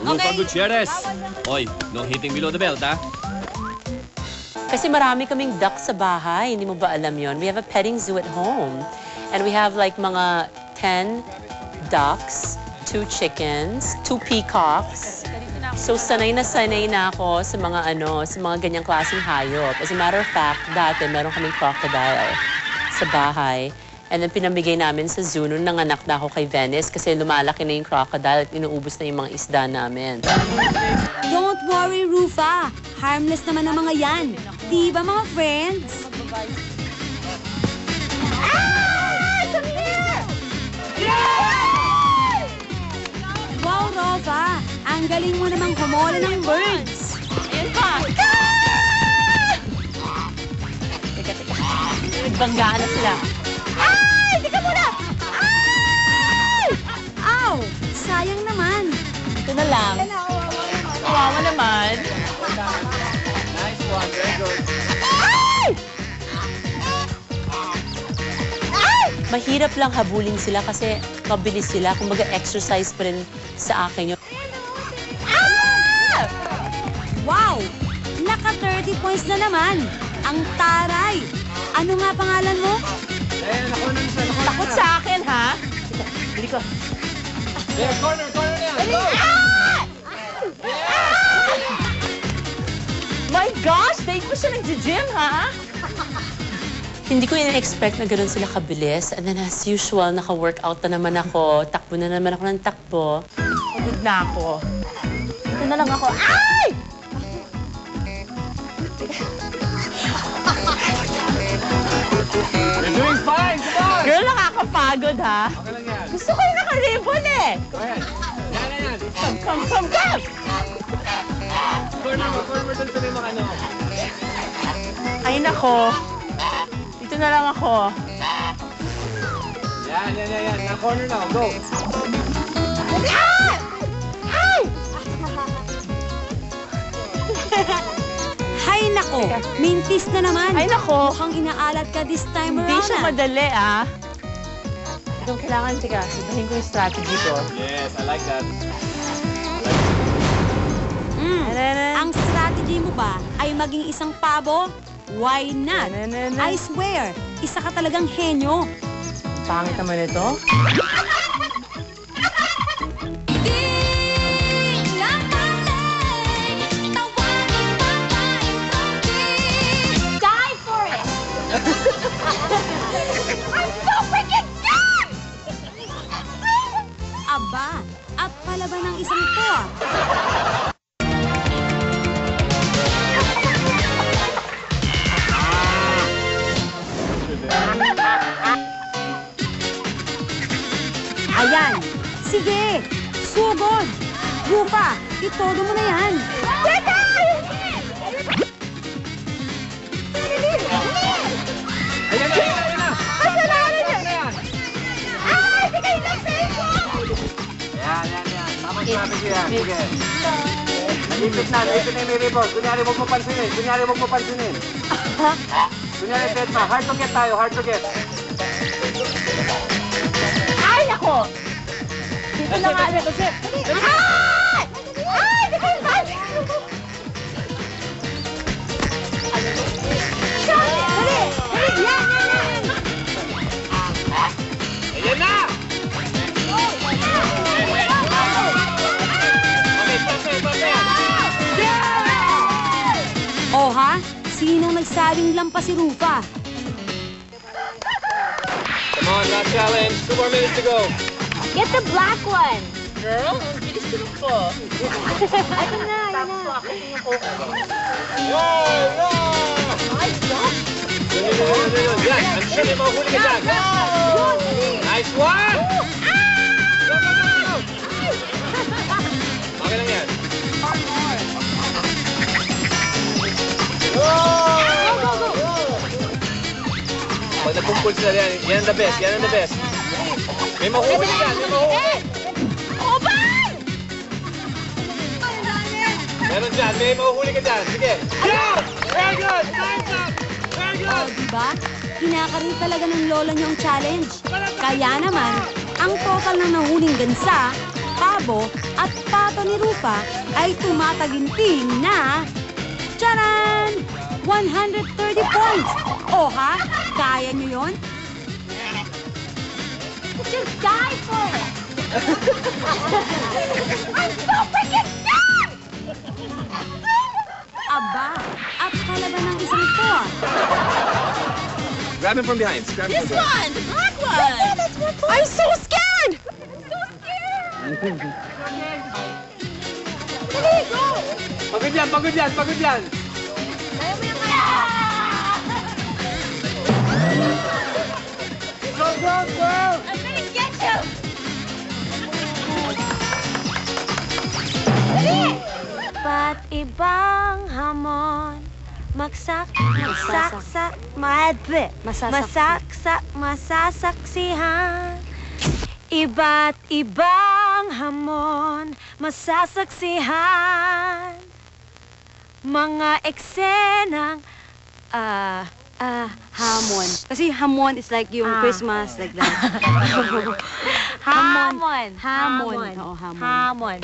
Rufa Gutierrez. Oy, no hitting below the belt, ha? Kasi marami kaming ducks sa bahay. Hindi mo ba alam yon? We have a petting zoo at home. And we have like mga 10 ducks, 2 chickens, 2 peacocks. So sanay na ako sa mga sa mga ganyang klaseng hayop. As a matter of fact, dati meron kaming crocodile sa bahay. And then pinamigay namin sa zoo nung nanganak na ako kay Venice kasi lumalaki na yung crocodile at inuubos na yung mga isda namin. Don't worry, Rufa. Harmless naman ang mga yan. Di ba, mga friends? Come here! Wow, Rufa. Ang galing mo namang humola ng birds. Ayan pa! Teka. Nagbanggaan na sila. Ay! Teka muna! Ay! Ow! Sayang naman. Ito na lang. Kawawa naman. Nice one, very good. Ay! Ay! Mahirap lang habulin sila kasi mabilis sila. Kumbaga exercise pa rin sa akin yun. Ah! Wow! Naka 30 points na naman. Ang taray. Ano nga pangalan mo? Takot sa akin, ha? Hindi ko. There, corner na yan. Go! My gosh! Date mo siya nag-gym, ha? Hindi ko in-expect na gano'n sila kabilis. And then as usual, naka-workout na naman ako. Takbo na naman ako ng takbo. Pagod na ako. Ito na lang ako. Ay! You're doing fine, come on! Girl, nakakapagod, ha? Okay lang yan. Gusto ko yung naka-ribbon, eh. Go ahead. Yan. Come! Corner mo dun sa may mga ano. Ay, nako. Dito na lang ako. Yan. Na corner na, go. Hay nako, mintis na naman. Ay, nako. Mukhang inaalat ka this time Hindi around. siya madali, ah. Itong kailangan, teka, sabihin ko yung strategy ko. Yes, I like that. Ang strategy mo ba ay maging isang pabo? Why not? I swear, isa ka talagang henyo. Pangit naman ito. Die for it! I'm so freaking done! Aba, at palaban ng isang to ah. Ayan, sige, sugod. Rufa, itodo mo na yan. Teka! Ayan na! Kasalanan niya! Ay! Teka, inasay ko! Yan. Tapos strategy yan. Sige. Naipit na yung may rebound. Kunyari, huwag mo pansinin. Kunyari, Pedma, hard to get tayo, hard to get. Ay, nako! Dito na nga rin kasi... Ay! Ay! Teka, inasay! Dali! Yan! Ayan na! O ha? Sinong nagsabing lampas si Rufa? Come on, last challenge. 2 more minutes to go. Get the black one! Girl, ang bilis ko lang po. Ito na, yan na. Yun. Yan, I'm sure may mahuli ka dyan. Nice one! Go! Okay lang yan. Pag nagkumpul sila yan, yan ang the best. May mahuli ka dyan, Meron dyan, may mahuhuli ka dyan. Sige. Yeah! Very good! Time's up! Very O, good! diba? Kinakaroon talaga ng lola niyo ang challenge. Kaya naman, ang total ng nahuling gansa pabo at pato ni Rufa ay tumataginting na... Tcharan! 130 points! O ha? Kaya niyo yon? Just die for it! I'm so freaking done! Aba, at talaga ng isang to. Grab him from behind. Grab him from behind. The black one! That's one point. I'm so scared! Dali, go! Pagod yan, pagod yan, pagod yan. Kaya mo yung Go, go, go! I'm gonna get you! Ba't ibang hamon masasaksihan. Iba't ibang hamon masasaksihan. Mga eksenang hamon. Kasi hamon is like yung Christmas, like that. Hamon. Hamon. Oo, hamon. Hamon.